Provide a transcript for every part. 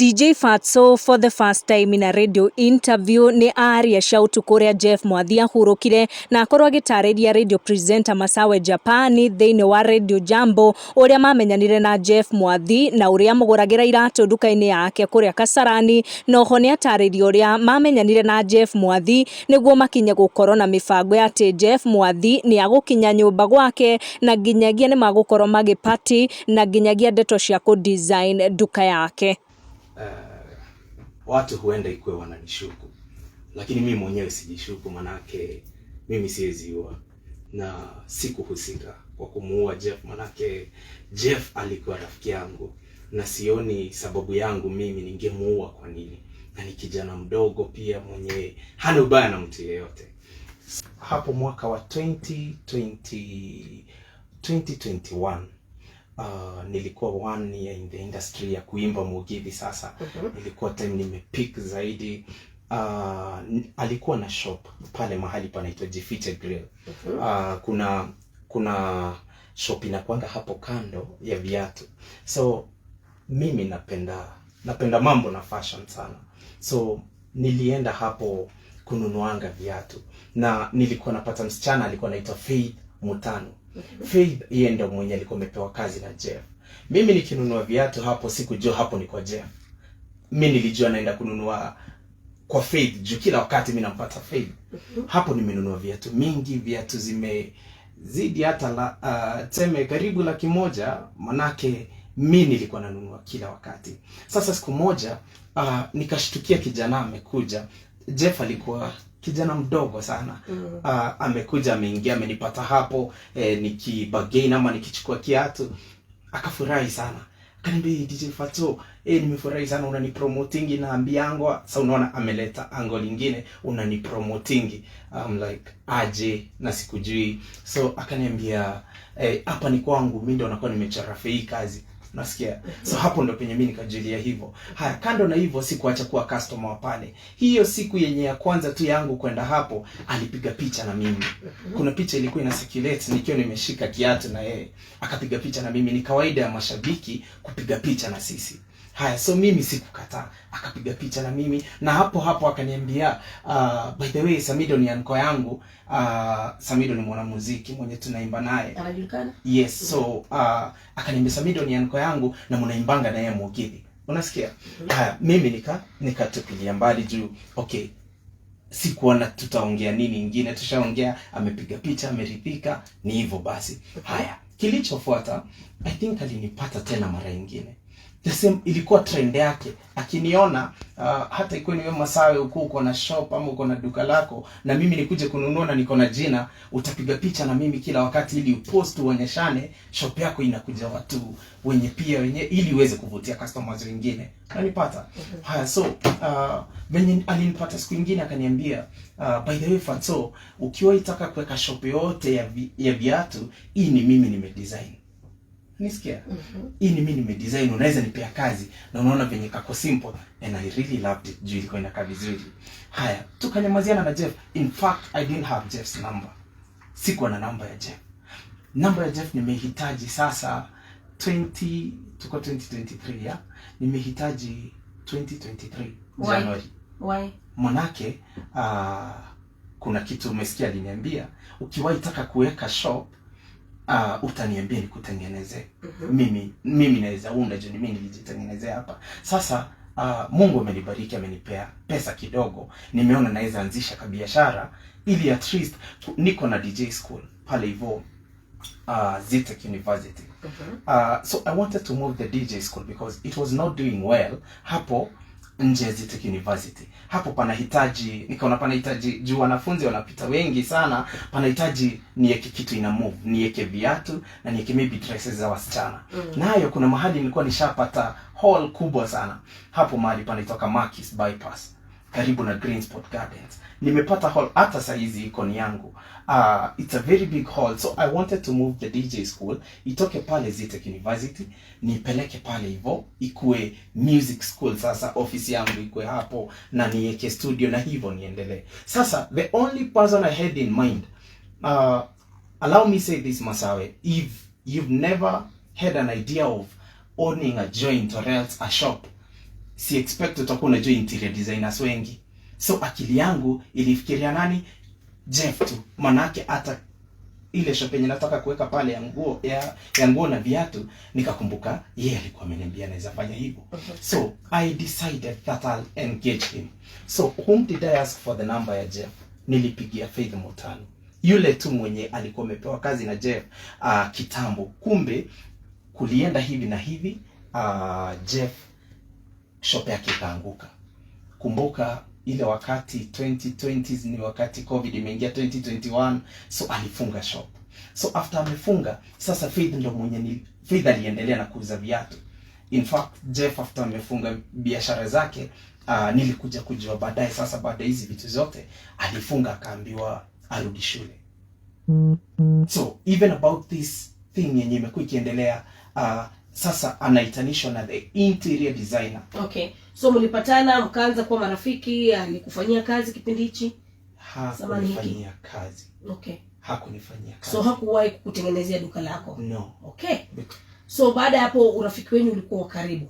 Djfatxo for the first time in a radio interview ni aria cia Ûtuku ria Mwathi ahurukire na akorwo agitariria radio presenter Masawe Japani thiini wa Radio Jambo uria mamenyanire na Mwathi na uria muguragira iratu nduka-ini yake kuria Kasarani no ho ni atariria uria mamenyanire na Mwathi niguo makinye gukorwo na mibango ya ati Mwathi ni agukinya nyumba gwake na nginyagia ni magukorwo magipati na nginyagia ndeto cia ku design nduka yake. Watu huenda ikuwe wananishuku, lakini mimi mwenyewe sijishuku, manake mimi siweziua na sikuhusika kwa kumuua manake alikuwa rafiki yangu na sioni sababu yangu mimi ningemuua kwa nini, na ni kijana mdogo pia mwenye hana ubaya na mtu yeyote. Hapo mwaka wa 2021 nilikuwa 1 year in the industry ya kuimba mugithi sasa. Nilikuwa time nimepick zaidi. Alikuwa na shop pale mahali panaitwa Djfatxo. Kuna shop inakuanga hapo kando ya viatu. So mimi napenda mambo na fashion sana. So nilienda hapo kununuanga viatu na nilikuwa napata msichana alikuwa anaitwa Faith Mutano. Faith yeye ndio mwenye alikuwa amepewa kazi na Mimi nikinunua viatu hapo sikujua hapo ni kwa Mimi nilijua naenda kununua kwa Faith juu kila wakati mimi nampata Faith. Hapo nimenunua viatu mingi, viatu zimezidi hata teme karibu 100,000, manake mimi nilikuwa nanunua kila wakati. Sasa siku moja nikashtukia kijana amekuja. Alikuwa kijana mdogo sana. Amekuja ameingia amenipata hapo nikibagain ama nikichukua kiatu. Akafurahi sana. Akaniambia Djfatxo, nimefurahi sana unanipromotingi na ambiangwa. Sasa unaona ameleta angle nyingine unanipromotingi. I'm like aje na sikujui. So akaniambia hapa ni kwangu, mimi ndo nakuwa nimecharafe hii kazi. Nasikia. So hapo ndo penye mimi nikajulia hivyo. Haya, kando na hivyo sikuacha kuwa customer wa pale. Hiyo siku yenye ya kwanza tu yangu kwenda hapo, alipiga picha na mimi. Kuna picha ilikuwa ina circulate nikiwa nimeshika kiatu na yeye. Akapiga picha na mimi. Ni kawaida ya mashabiki kupiga picha na sisi. Haya, so mimi sikukataa. Akapiga picha na mimi na hapo akaniambia by the way Samido ni anko yangu. Samido ni mwanamuziki mwenye tunaimba naye. Anajulikana? Yes, so akaniambia Samido ni anko yangu na mnaimbanga naye mugithi. Unasikia? Haya, mimi nikatupilia mbali juu okay. Sikuona tutaongea nini ingine, tushaongea, amepiga picha, ameridhika, ni hivyo basi. Haya, kilichofuata I think alinipata tena mara nyingine. The same ilikuwa trend yake. Akiniona hata iko ni wewe Masawe uko na shop ama uko na duka lako na mimi nikuje kununua na niko na jina, utapiga picha na mimi kila wakati ili upost uonyeshane shop yako inakuja watu wenye ili uweze kuvutia customers wengine. Unanipata? Haya, so venye alinipata siku nyingine akaniambia by the way Fatso, ukiwa itaka kuweka shop yote ya viatu, hii ni mimi nimedesign. Nisikia? Hii ni mimi nimedesign, unaweza nipea kazi na unaona venye kako simple and I really loved it. Juu ilikuwa inakaa vizuri. Haya, tukanyamaziana na In fact, I didn't have Jeff's number. Sikuwa na namba ya Namba ya nimehitaji sasa 2023 ya. Nimehitaji 2023 January. Why? Manake kuna kitu umesikia aliniambia, ukiwahi taka kuweka shop utaniambia nikutengeneze. Mimi naweza unda juu mimi nilijitengenezea hapa. Sasa Mungu amenibariki, amenipea pesa kidogo. Nimeona naweza anzisha biashara ili at least niko na DJ school pale hivyo Ûtuku University. So I wanted to move the DJ school because it was not doing well hapo nje ya Ûtuku University. Hapo nikaona panahitaji juu wanafunzi wanapita wengi sana, panahitaji niweke kitu ina move, niweke viatu na niweke maybe dresses za wasichana. Nayo kuna mahali nilikuwa nishapata hall kubwa sana. Hapo mahali panaitwa Markis Bypass karibu na Green Sport Gardens. Nimepata hall hata saizi iko ni yangu. It's a very big hall. So I wanted to move the DJ school. Itoke pale Ûtuku University, nipeleke pale hivyo, ikue music school. Sasa office yangu ikue hapo na niweke studio na hivyo niendelee. Sasa the only person I had in mind, allow me say this Masawe, if you've never had an idea of owning a joint or else a shop, si expect utakuwa unajua interior designers wengi. So akili yangu ilifikiria nani? Jeff tu. Manake hata ile shop yenye nataka kuweka pale ya nguo na viatu, nikakumbuka yeye alikuwa ameniambia naweza fanya hivyo. So I decided that I'll engage him. So whom did I ask for the number ya Jeff? Nilipigia Faith Mutano, yule tu mwenye alikuwa amepewa kazi na Jeff kitambo. Kumbe kulienda hivi na hivi, Jeff shop yake ikaanguka. Kumbuka ile wakati 2020 ni wakati COVID imeingia 2021, so alifunga shop. So after amefunga, sasa Faith ndio mwenye Faith aliendelea na kuuza viatu. In fact, Jeff after amefunga biashara zake, nilikuja kujua baadaye, sasa baada hizi vitu zote alifunga, akaambiwa arudi shule. So even about this thing yenye imekuwa ikiendelea, sasa anaitanishwa na the interior designer. Okay. So mlipatana mkaanza kuwa marafiki, alikufanyia kazi kipindi hichi? Hakunifanyia kazi. Okay. Hakunifanyia kazi. So hakuwahi kukutengenezea duka lako? No. Okay. So baada ya hapo urafiki wenu ulikuwa karibu?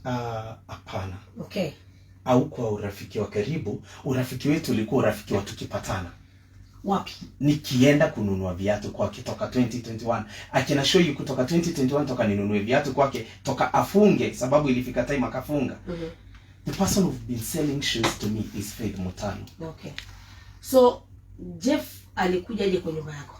Hapana. Okay. Au kwa urafiki wa karibu, urafiki wetu ulikuwa urafiki wa tukipatana. Wapi? Nikienda kununua viatu kwake toka 2021. I can show you kutoka 2021 toka ninunue viatu kwake, toka afunge, sababu ilifika time akafunga. The person who've been selling shoes to me is Faith Mutano. Okay. So Jeff alikujaje kwa nyumba yako?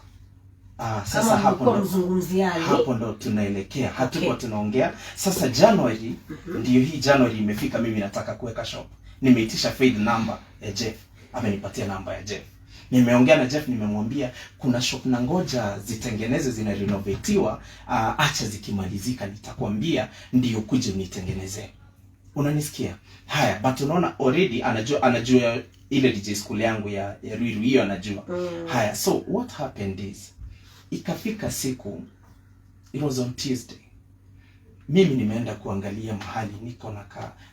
Sasa hapo ndo tunaelekea. Hatuko tunaongea. Sasa January, ndio hii January imefika, mimi nataka kuweka shop. Nimeitisha Faith number ya Jeff. Amenipatia namba ya Jeff. Nimeongea na Jeff, nimemwambia kuna shop na ngoja zitengeneze, zina renovatiwa, acha zikimalizika nitakwambia ndio kuje nitengenezee. Unanisikia? Haya, but unaona already anajua ile DJ school yangu ya Ruiru, hiyo anajua. Haya, so what happened is, ikafika siku, it was on Tuesday, mimi nimeenda kuangalia mahali niko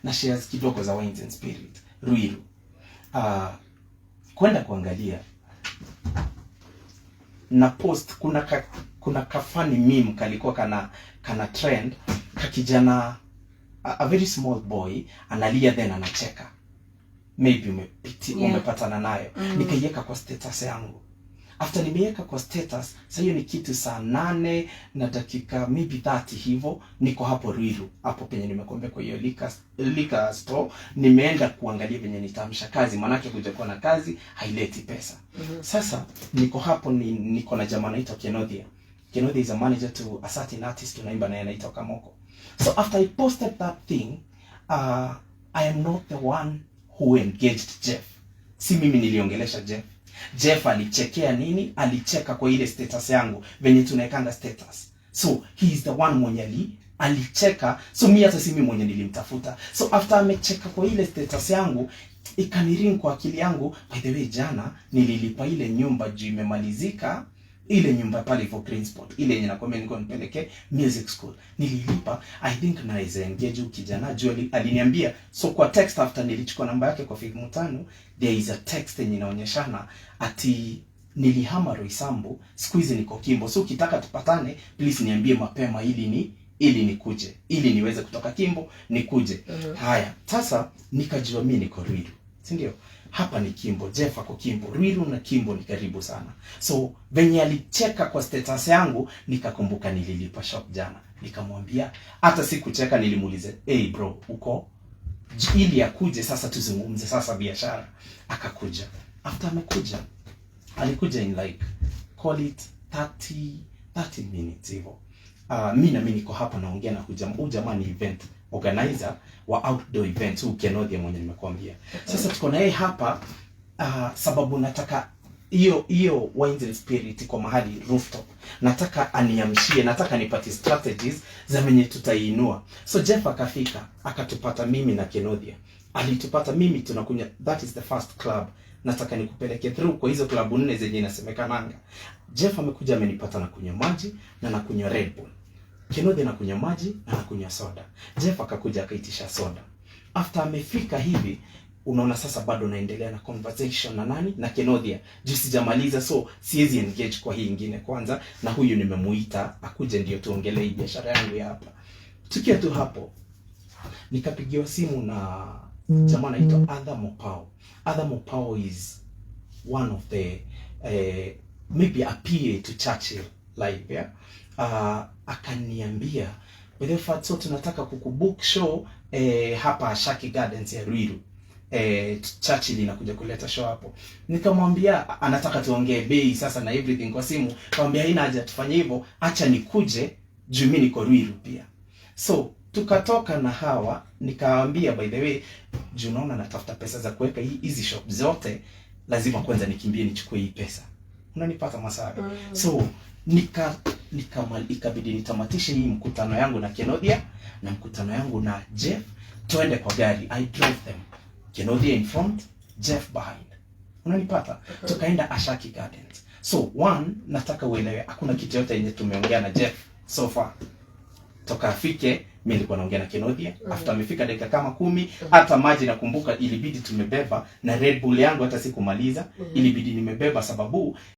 na shares kidogo za Wines and Spirit Ruiru. Kwenda kuangalia na post, kuna kafani meme kalikuwa kana trend, kakijana a very small boy analia then anacheka, maybe umepatana nayo. Nikaiweka kwa status yangu. After nimeweka kwa status, sasa hiyo ni kitu saa 8 na dakika maybe 30 hivyo, niko hapo Ruiru, hapo penye nimekuambia kwa hiyo liquor store. Nimeenda kuangalia venye nitamsha kazi, manake kuja kuwa na kazi haileti pesa. Sasa niko hapo, niko na jamaa anaitwa Kenodia. Kenodia is a manager to a certain artist tunaimba naye anaitwa Kamoko. So after I posted that thing, I am not the one who engaged Jeff. Si mimi niliongelesha Jeff. Jeff alichekea nini? Alicheka kwa ile status yangu venye tunaekanga status. So he is the one mwenye alicheka. So mimi hata si mimi mwenye nilimtafuta. So after amecheka kwa ile status yangu, ikaniring kwa akili yangu, by the way jana nililipa ile nyumba juu imemalizika, ile nyumba pale for Green Spot, ile yenye nakwambia niko nipeleke music school. Nililipa, I think naweza engage kijana juu aliniambia. So kwa text after nilichukua namba yake kwa Faith Mutano, there is a text yenye inaonyeshana ati nilihama Roysambu, siku hizi niko Kimbo. So ukitaka tupatane, please niambie mapema ili nikuje, ili niweze kutoka Kimbo nikuje. Haya, sasa nikajua mimi niko Ruiru, si ndio? Hapa ni Kimbo, Jeff ako Kimbo, Ruiru na Kimbo ni karibu sana. So venye alicheka kwa status yangu, nikakumbuka nililipa shop jana. Nikamwambia, hata sikucheka, nilimuuliza, "Hey bro, uko?" Ili akuje sasa tuzungumze sasa biashara. Akakuja. After amekuja, alikuja in like call it 30 minutes hivyo. Mimi niko hapa naongea na jamaa ni event organizer wa outdoor events, Kenodia mwenye nimekuambia. Sasa tuko na yeye hapa sababu nataka hiyo Wines and Spirit kwa mahali rooftop. Nataka aniamshie, nataka nipate strategies za menye tutaiinua. So Jeff akafika, akatupata mimi na Kenodia. Alitupata mimi tunakunya, that is the first club. Nataka nikupeleke through kwa hizo klabu 4 zenye inasemekananga. Jeff amekuja amenipata na kunywa maji na nakunywa Red Bull. Kenodia na kunywa maji na nakunywa soda. Jeff akakuja akaitisha soda. After amefika hivi, unaona sasa bado naendelea na conversation na nani? Na Kenodia. Juu sijamaliza, so siwezi engage kwa hii nyingine kwanza, na huyu nimemuita akuje ndio tuongelee biashara yangu ya hapa. Tukiwa tu hapo, Nikapigiwa simu na jamaa anaitwa Adha Mopao. Adha Mopao is one of the maybe a PA to Churchill live, yeah. Akaniambia, Djfatxo, tunataka kukubook show hapa Shaki Gardens ya Ruiru. Churchill inakuja kuleta show hapo. Nikamwambia anataka tuongee bei sasa na everything kwa simu. Nikamwambia haina haja tufanye hivyo, acha nikuje juu mimi niko Ruiru pia. So tukatoka na hawa, nikawaambia by the way, juu naona natafuta pesa za kuweka hizi shop zote, lazima kwanza nikimbie nichukue hii pesa. Unanipata Masawe? So ikabidi nitamatishe hii mkutano yangu na Kenodia na mkutano yangu na Jeff, tuende kwa gari. I drove them, Kenodia in front, Jeff behind. Unanipata? Tukaenda Ashaki Gardens. So one, nataka uelewe hakuna kitu yote yenye tumeongea na Jeff so far. Toka afike mimi nilikuwa naongea na Kenodia. After amefika dakika kama 10, hata maji nakumbuka ilibidi tumebeba, na Red Bull yangu hata sikumaliza, ilibidi nimebeba sababu